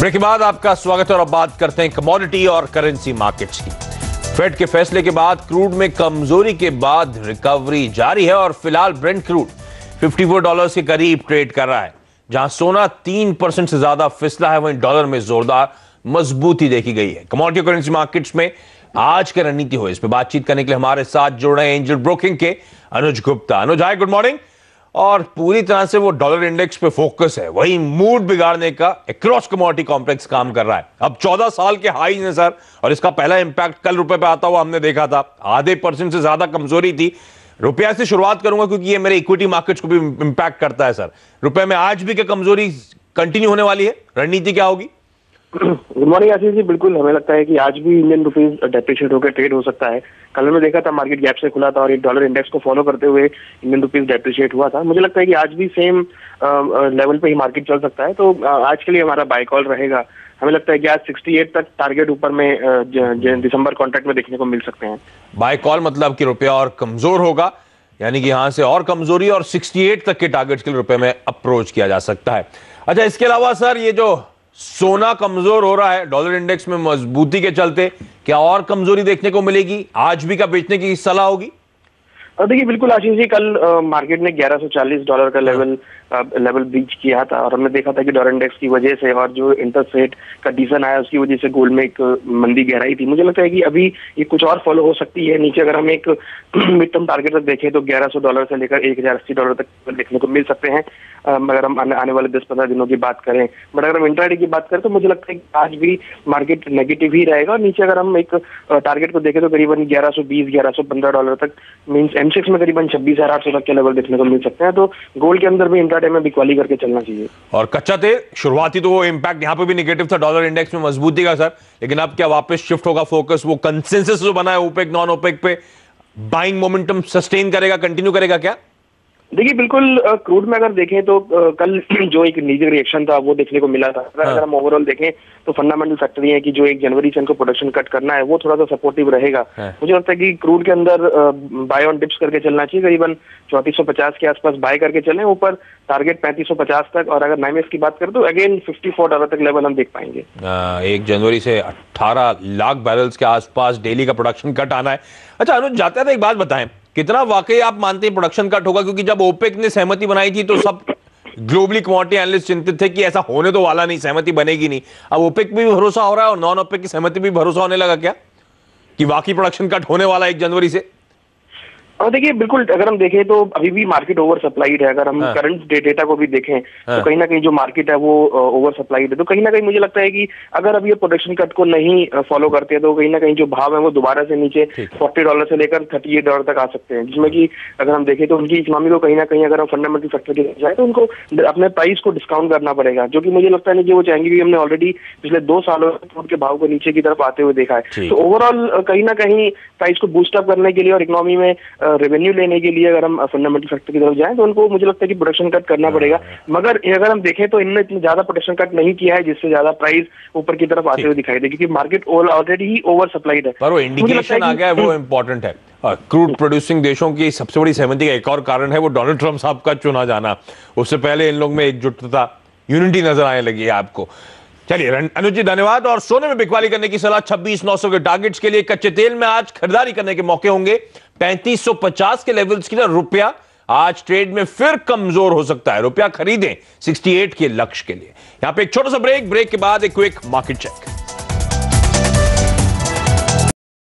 Break के बाद आपका स्वागत है और अब बात करते हैं कमोडिटी और करेंसी मार्केट्स की। फेड के फैसले के बाद क्रूड में कमजोरी के बाद रिकवरी जारी है और फिलहाल ब्रेंट क्रूड $54 के करीब ट्रेड कर रहा है। जहां सोना 3% से ज्यादा फिसला है, वहीं डॉलर में जोरदार मजबूती देखी गई है। कमोडिटी और करेंसी मार्केट्स में आज क्या रणनीति हो, इस पर बातचीत करने के लिए हमारे साथ जुड़ रहे हैं एंजल ब्रोकिंग के अनुज गुप्ता। अनुज, हाय, गुड मॉर्निंग। और पूरी तरह से वो डॉलर इंडेक्स पे फोकस है, वही मूड बिगाड़ने का अक्रॉस कमोडिटी कॉम्प्लेक्स काम कर रहा है। अब 14 साल के हाई है सर, और इसका पहला इंपैक्ट कल रुपए पे आता हुआ हमने देखा था। आधे % से ज्यादा कमजोरी थी। रुपया से शुरुआत करूंगा क्योंकि ये मेरे इक्विटी मार्केट्स को भी इंपैक्ट करता है सर। रुपए में आज भी क्या कमजोरी कंटिन्यू होने वाली है? रणनीति क्या होगी? Good morning Ashish ji. बिल्कुल, हमें लगता है कि आज भी इंडियन रुपीज डेप्रिशिएट होकर ट्रेड हो सकता है। कल हमने देखा था मार्केट गैप से खुला था और एक डॉलर इंडेक्स को फॉलो करते हुए इंडियन रुपीज डेप्रिशिएट हुआ था। मुझे लगता है कि आज भी सेम लेवल पे ही मार्केट चल सकता है। तो आज के लिए हमारा बाय कॉल रहेगा। हमें लगता है कि आज 68 तक टारगेट ऊपर में दिसंबर कॉन्ट्रैक्ट में देखने को मिल सकते हैं। बाय कॉल मतलब कि रुपया और कमजोर होगा, यानी कि यहां से और कमजोरी, और 68 तक के टारगेट्स के लिए रुपए में अप्रोच किया जा सकता है। अच्छा, इसके अलावा सर ये जो सोना कमजोर हो रहा है, डॉलर इंडेक्स में मजबूती के चलते क्या और कमजोरी देखने को मिलेगी? आज भी क्या बेचने की सलाह होगी? देखिए, बिल्कुल आशीष जी, कल मार्केट ने $1140 का लेवल ब्रीच किया था और हमने देखा था कि डॉलर इंडेक्स की वजह से और जो इंटरेस्ट रेट का डिसीजन आया उसकी वजह से गोल्ड में एक मंदी गहराई थी। मुझे लगता है कि अभी ये कुछ और फॉलो हो सकती है नीचे। अगर हम एक मिड टर्म टारगेट तक देखें तो $1100 से लेकर $1080 तक देखने को मिल सकते हैं, अगर हम आने वाले 10-15 दिनों की बात करें। बट अगर हम इंट्राडे की बात करें तो मुझे लगता है कि आज भी मार्केट नेगेटिव ही रहेगा। और नीचे अगर हम एक टारगेट को देखें तो करीबन $1120-1115 तक, मीन्स M6 में करीबन 26,800 तक के लेवल देखने को मिल सकते हैं। तो गोल्ड के अंदर भी इंट्राडे में बिक्वाली करके चलना चाहिए। और कच्चा तेल शुरुआती तो वो इंपैक्ट यहाँ पे भी नेगेटिव था डॉलर इंडेक्स में मजबूती का सर, लेकिन अब क्या वापस शिफ्ट होगा फोकस? वो कंसेंसस जो बना है ओपेक नॉन ओपेक पे, बाइंग मोमेंटम सस्टेन करेगा, कंटिन्यू करेगा क्या? देखिए, बिल्कुल क्रूड में अगर देखें तो कल जो एक नीचे रिएक्शन था वो देखने को मिला था। अगर हम ओवरऑल देखें तो फंडामेंटल फैक्टर ये है कि जो 1 जनवरी से इनको प्रोडक्शन कट करना है वो थोड़ा सा सपोर्टिव रहेगा। मुझे लगता है कि क्रूड के अंदर बाय ऑन डिप्स करके चलना चाहिए। करीबन 3450 के आसपास बाय करके चलें, ऊपर टारगेट 3550 तक। और अगर नाइमेक्स की बात करें तो अगेन $54 तक लेवल हम देख पाएंगे। 1 जनवरी से 18 लाख बैरल्स के आसपास डेली का प्रोडक्शन कट आना है। अच्छा अनुज, जाते हैं तो एक बात बताएं, कितना वाकई आप मानते हैं प्रोडक्शन कट होगा? क्योंकि जब ओपेक ने सहमति बनाई थी तो सब ग्लोबली कमोडिटी एनालिस्ट चिंतित थे कि ऐसा होने तो वाला नहीं, सहमति बनेगी नहीं। अब ओपेक भी भरोसा हो रहा है और नॉन ओपेक की सहमति भी भरोसा होने लगा क्या कि वाकई प्रोडक्शन कट होने वाला 1 जनवरी से? और देखिए, बिल्कुल अगर हम देखें तो अभी भी मार्केट ओवर सप्लाइड है। अगर हम करंट डेटा को भी देखें तो कहीं ना कहीं जो मार्केट है वो ओवर सप्लाइड है। तो कहीं ना कहीं मुझे लगता है कि अगर अभी ये प्रोडक्शन कट को नहीं फॉलो करते हैं तो कहीं ना कहीं जो भाव है वो दोबारा से नीचे $40 से लेकर $38 तक आ सकते हैं, जिसमें कि अगर हम देखें तो उनकी इकोनॉमी को कहीं ना कहीं अगर हम फंडामेंटल फैक्टर के जाए तो उनको अपने प्राइस को डिस्काउंट करना पड़ेगा, जो कि मुझे लगता है कि वो चाहेंगे। क्योंकि हमने ऑलरेडी पिछले 2 सालों में क्रूड के भाव को नीचे की तरफ आते हुए देखा है। तो ओवरऑल कहीं ना कहीं प्राइस को बूस्टअप करने के लिए और इकोनॉमी में रेवेन्यू लेने के लिए अगर हम फंडामेंटल फैक्टर की तरफ जाएं तो उनको मुझे लगता है कि प्रोडक्शन कट करना पड़ेगा। मगर अगर हम देखें तो इन्होंने इतना ज्यादा प्रोडक्शन कट नहीं किया है जिससे ज्यादा प्राइस ऊपर की तरफ आते हुए दिखाई दे, क्योंकि मार्केट ऑलरेडी ही ओवर सप्लाइड है। पर वो इंडिकेशन आ गया है, वो इंपॉर्टेंट है। क्रूड प्रोड्यूसिंग देशों की सबसे बड़ी सहमति का एक और कारण है वो डोनाल्ड ट्रंप साहब का चुना जाना। उससे पहले इन लोग में एकजुटता, यूनिटी नजर आने लगी है आपको। चलिए अनुज जी, धन्यवाद। और सोने में बिकवाली करने की सलाह 26,900 के टारगेट्स के लिए। कच्चे तेल में आज खरीदारी करने के मौके होंगे। 3550 के लेवल्स की तरह रुपया आज ट्रेड में फिर कमजोर हो सकता है। रुपया खरीदें 68 के लक्ष्य के लिए। यहां पे एक छोटा सा ब्रेक के बाद एक क्विक मार्केट चेक।